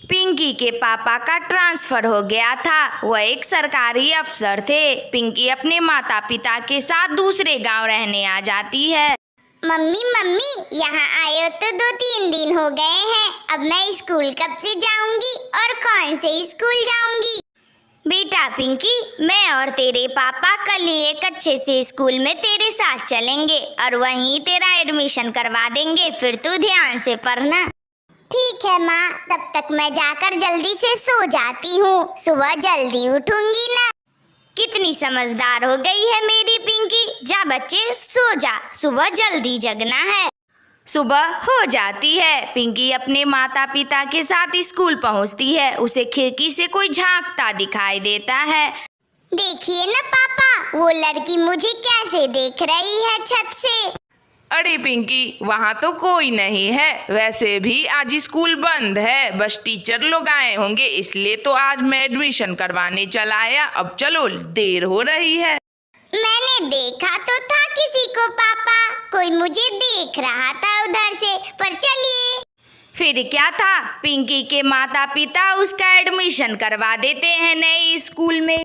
पिंकी के पापा का ट्रांसफर हो गया था। वह एक सरकारी अफसर थे। पिंकी अपने माता पिता के साथ दूसरे गांव रहने आ जाती है। मम्मी मम्मी, यहाँ आए हो तो 2-3 दिन हो गए हैं। अब मैं स्कूल कब से जाऊंगी और कौन से स्कूल जाऊंगी? बेटा पिंकी, मैं और तेरे पापा कल ही एक अच्छे से स्कूल में तेरे साथ चलेंगे और वहीं तेरा एडमिशन करवा देंगे। फिर तू ध्यान से पढ़ना। ठीक है माँ, तब तक मैं जाकर जल्दी से सो जाती हूँ। सुबह जल्दी उठूंगी ना। कितनी समझदार हो गई है मेरी पिंकी। जा बच्चे सो जा, सुबह जल्दी जगना है। सुबह हो जाती है। पिंकी अपने माता पिता के साथ स्कूल पहुंचती है। उसे खिड़की से कोई झांकता दिखाई देता है। देखिए ना पापा, वो लड़की मुझे कैसे देख रही है छत से। अरे पिंकी, वहाँ तो कोई नहीं है। वैसे भी आज स्कूल बंद है, बस टीचर लोग आए होंगे, इसलिए तो आज मैं एडमिशन करवाने चला आया। अब चलो, देर हो रही है। मैंने देखा तो था किसी को पापा, कोई मुझे देख रहा था उधर से, पर चलिए। फिर क्या था, पिंकी के माता पिता उसका एडमिशन करवा देते हैं नए स्कूल में।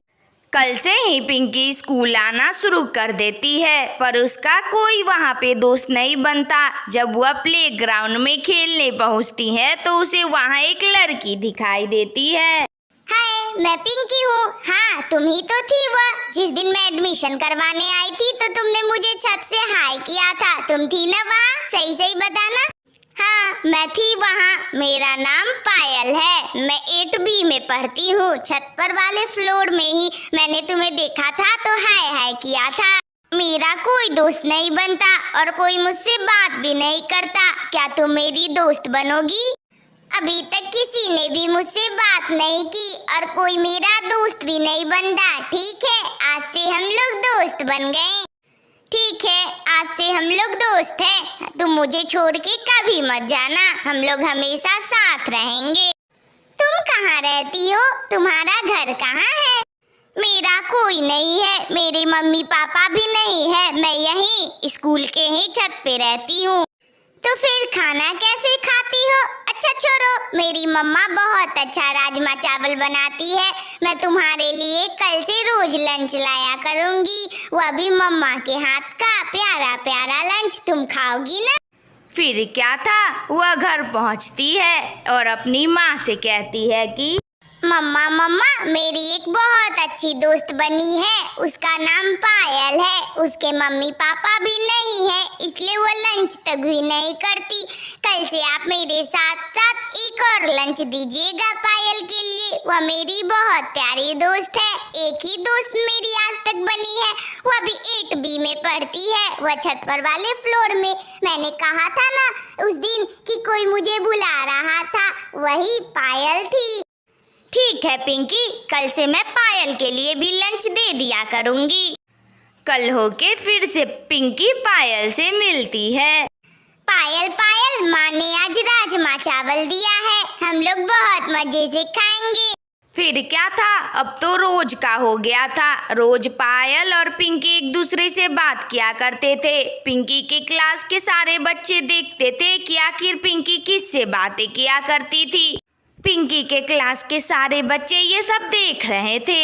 कल से ही पिंकी स्कूल आना शुरू कर देती है, पर उसका कोई वहाँ पे दोस्त नहीं बनता। जब वह प्लेग्राउंड में खेलने पहुँचती है तो उसे वहाँ एक लड़की दिखाई देती है। हाय, मैं पिंकी हूँ। हाँ, तुम ही तो थी वह। जिस दिन मैं एडमिशन करवाने आई थी तो तुमने मुझे छत से हाय किया था। तुम थी ना वहाँ? सही सही बताना। हाँ, मैं थी वहाँ। मेरा नाम पायल है। मैं 8B में पढ़ती हूँ। छत पर वाले फ्लोर में ही मैंने तुम्हें देखा था तो हाय हाय किया था। मेरा कोई दोस्त नहीं बनता और कोई मुझसे बात भी नहीं करता। क्या तुम मेरी दोस्त बनोगी? अभी तक किसी ने भी मुझसे बात नहीं की और कोई मेरा दोस्त भी नहीं बनता। ठीक है, आज से हम लोग दोस्त बन गए। ठीक है, आज से हम लोग दोस्त हैं। तुम मुझे छोड़ के कभी मत जाना, हम लोग हमेशा साथ रहेंगे। तुम कहाँ रहती हो? तुम्हारा घर कहाँ है? मेरा कोई नहीं है, मेरे मम्मी पापा भी नहीं है। मैं यहीं स्कूल के ही छत पे रहती हूँ। तो फिर खाना कैसे खाती हो? अच्छा छोड़ो, मेरी मम्मा बहुत अच्छा राजमा चावल बनाती है। मैं तुम्हारे लिए कल से रोज लंच लाया करूँगी, वह भी मम्मा के हाथ का प्यारा प्यारा लंच। तुम खाओगी ना? फिर क्या था, वह घर पहुंचती है और अपनी माँ से कहती है कि मम्मा मम्मा, मेरी एक बहुत अच्छी दोस्त बनी है। उसका नाम पायल है। उसके मम्मी पापा भी नहीं है, इसलिए वो लंच तक भी नहीं करती। कल से आप मेरे साथ साथ एक और लंच दीजिएगा पायल के लिए। वह मेरी बहुत प्यारी दोस्त है। एक ही दोस्त मेरी आज तक बनी है, वह भी 8B में पढ़ती है। वह छत पर वाले फ्लोर में। मैंने कहा था ना उस दिन कि कोई मुझे बुला रहा था, वही पायल थी। ठीक है पिंकी, कल से मैं पायल के लिए भी लंच दे दिया करूँगी। कल होके फिर से पिंकी पायल से मिलती है। पायल पायल, माँ ने आज राजमा चावल दिया है, हम लोग बहुत मजे से खाएंगे। फिर क्या था, अब तो रोज का हो गया था। रोज पायल और पिंकी एक दूसरे से बात किया करते थे। पिंकी के क्लास के सारे बच्चे देखते थे कि आखिर पिंकी किससे बातें किया करती थी। पिंकी के क्लास के सारे बच्चे ये सब देख रहे थे।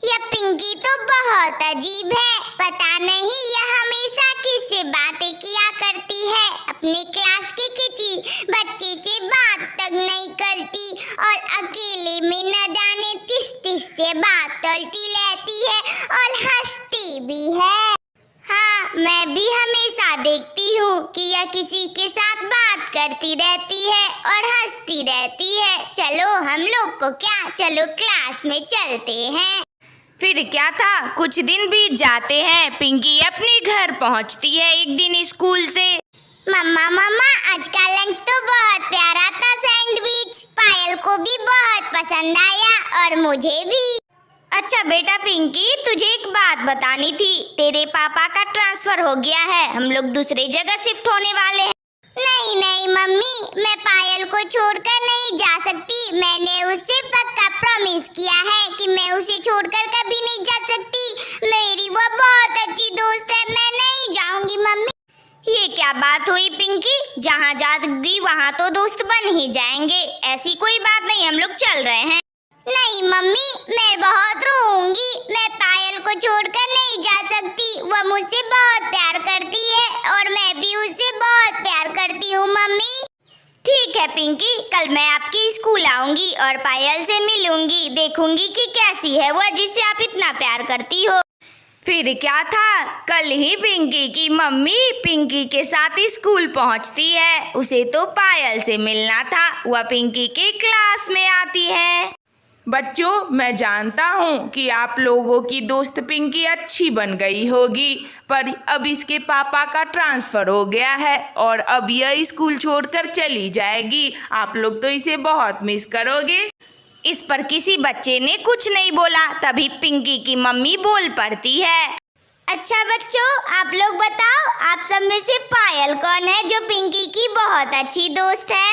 यह पिंकी तो बहुत अजीब है, पता नहीं यह हमेशा किससे बातें किया करती है। अपने क्लास के किसी बच्चे से बात तक नहीं करती और अकेले में न जाने किस से बात करती रहती है और हंसती भी है। हाँ, मैं भी हमेशा देखती हूँ कि यह किसी के साथ बात करती रहती है और हंसती रहती है। चलो हम लोग को क्या, चलो क्लास में चलते हैं। फिर क्या था, कुछ दिन बीत जाते हैं। पिंकी अपने घर पहुँचती है एक दिन स्कूल से। मम्मा मम्मा, आज का लंच तो बहुत प्यारा था। सैंडविच पायल को भी बहुत पसंद आया और मुझे भी। अच्छा बेटा पिंकी, तुझे एक बात बतानी थी। तेरे पापा का ट्रांसफर हो गया है, हम लोग दूसरे जगह शिफ्ट होने वाले हैं। नहीं नहीं मम्मी, मैं पायल को छोड़कर नहीं जा सकती। मैंने उससे पक्का प्रॉमिस किया है कि मैं उसे छोड़कर कभी नहीं जा सकती। मेरी वो बहुत अच्छी दोस्त है, मैं नहीं जाऊंगी मम्मी। ये क्या बात हुई पिंकी? जहाँ जाओगी वहाँ तो दोस्त बन ही जाएंगे। ऐसी कोई बात नहीं, हम लोग चल रहे हैं। नहीं मम्मी, मैं बहुत रोऊंगी। मैं पायल को छोड़कर नहीं जा सकती। वह मुझसे बहुत प्यार करती है और मैं भी उससे बहुत प्यार करती हूँ मम्मी। ठीक है पिंकी, कल मैं आपके स्कूल आऊंगी और पायल से मिलूंगी। देखूंगी कि कैसी है वह जिससे आप इतना प्यार करती हो। फिर क्या था, कल ही पिंकी की मम्मी पिंकी के साथ स्कूल पहुंचती है। उसे तो पायल से मिलना था, वह पिंकी के क्लास में आती है। बच्चों, मैं जानता हूँ कि आप लोगों की दोस्त पिंकी अच्छी बन गई होगी, पर अब इसके पापा का ट्रांसफ़र हो गया है और अब यह स्कूल छोड़कर चली जाएगी। आप लोग तो इसे बहुत मिस करोगे। इस पर किसी बच्चे ने कुछ नहीं बोला। तभी पिंकी की मम्मी बोल पड़ती है। अच्छा बच्चों, आप लोग बताओ, आप सब में से पायल कौन है जो पिंकी की बहुत अच्छी दोस्त है?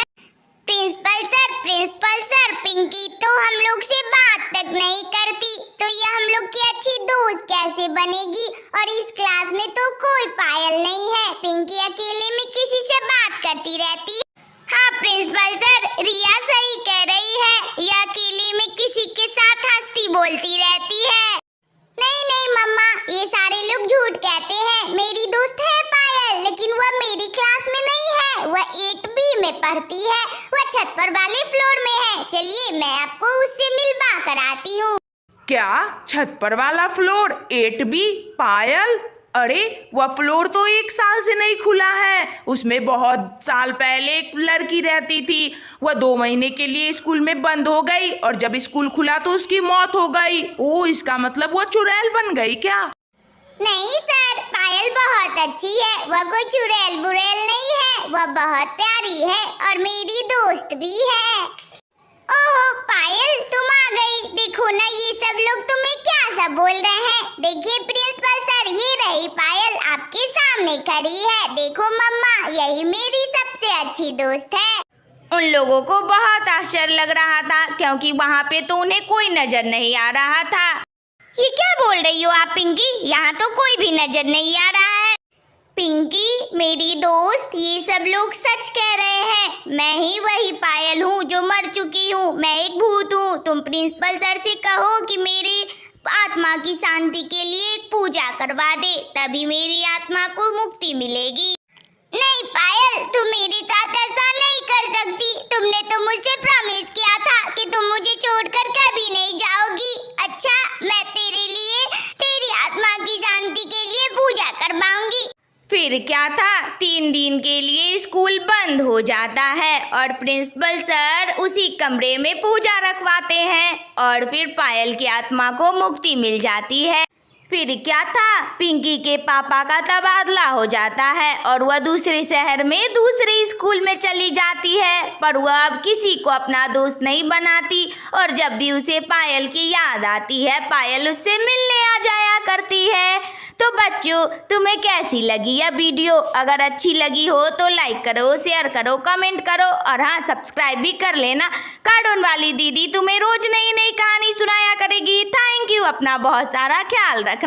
प्रिंसिपल सर, पिंकी तो हम लोग से बात तक नहीं करती, तो ये हम लोग की अच्छी दोस्त कैसे बनेगी? और इस क्लास में तो कोई पायल नहीं है। पिंकी अकेले में किसी से बात करती रहती है। हाँ प्रिंसिपल सर, रिया सही कह रही है। यह अकेले में किसी के साथ हंसती बोलती रहती है। नहीं मम्मा, ये सारे लोग झूठ कहते हैं। मेरी दोस्त है पायल, लेकिन वह मेरी क्लास में नहीं है। वह 8B में पढ़ती है। वह छत पर वाले फ्लोर में है। चलिए मैं आपको उससे मिलवा कराती हूँ। क्या छत पर वाला फ्लोर 8B? पायल, अरे वह फ्लोर तो 1 साल से नहीं खुला है। उसमें बहुत साल पहले एक लड़की रहती थी। वह 2 महीने के लिए स्कूल में बंद हो गई और जब स्कूल खुला तो उसकी मौत हो गई। ओह, इसका मतलब वह चुड़ैल बन गई क्या? नहीं सर, पायल बहुत अच्छी है। वह कोई चुड़ैल बुड़ैल नहीं है। वह बहुत प्यारी है और मेरी दोस्त भी है। ओहो पायल, तुम आ गई। देखो ना, ये सब लोग तुम्हें क्या सब बोल रहे हैं। देखिए प्रिंसिपल सर, ये रही पायल आपके सामने खड़ी है। देखो मम्मा, यही मेरी सबसे अच्छी दोस्त है। उन लोगों को बहुत आश्चर्य लग रहा था, क्योंकि वहाँ पे तो उन्हें कोई नजर नहीं आ रहा था। ये क्या बोल रही हो आप पिंकी? यहाँ तो कोई भी नजर नहीं आ रहा है। पिंकी मेरी दोस्त, ये सब लोग सच कह रहे हैं। मैं ही वही पायल हूँ जो मर चुकी हूँ। मैं एक भूत हूँ। तुम प्रिंसिपल सर से कहो कि मेरी आत्मा की शांति के लिए एक पूजा करवा दे, तभी मेरी आत्मा को मुक्ति मिलेगी। नहीं पायल, तुम मेरे साथ ऐसा नहीं कर सकती। तुमने तो मुझसे प्रॉमिस किया था कि तुम मुझे छोड़कर कभी नहीं जाओगी। अच्छा, मैं तेरे लिए, तेरी आत्मा की शांति के लिए पूजा करवाऊंगी। फिर क्या था, 3 दिन के लिए स्कूल बंद हो जाता है और प्रिंसिपल सर उसी कमरे में पूजा रखवाते हैं और फिर पायल की आत्मा को मुक्ति मिल जाती है। फिर क्या था, पिंकी के पापा का तबादला हो जाता है और वह दूसरे शहर में दूसरे स्कूल में चली जाती है, पर वह अब किसी को अपना दोस्त नहीं बनाती और जब भी उसे पायल की याद आती है, पायल उससे मिलने आ जाया करती है। तो बच्चों, तुम्हें कैसी लगी यह वीडियो? अगर अच्छी लगी हो तो लाइक करो, शेयर करो, कमेंट करो और हाँ, सब्सक्राइब भी कर लेना। कार्टून वाली दीदी तुम्हें रोज नई नई कहानी सुनाया करेगी। Thank you. अपना बहुत सारा ख्याल रखना।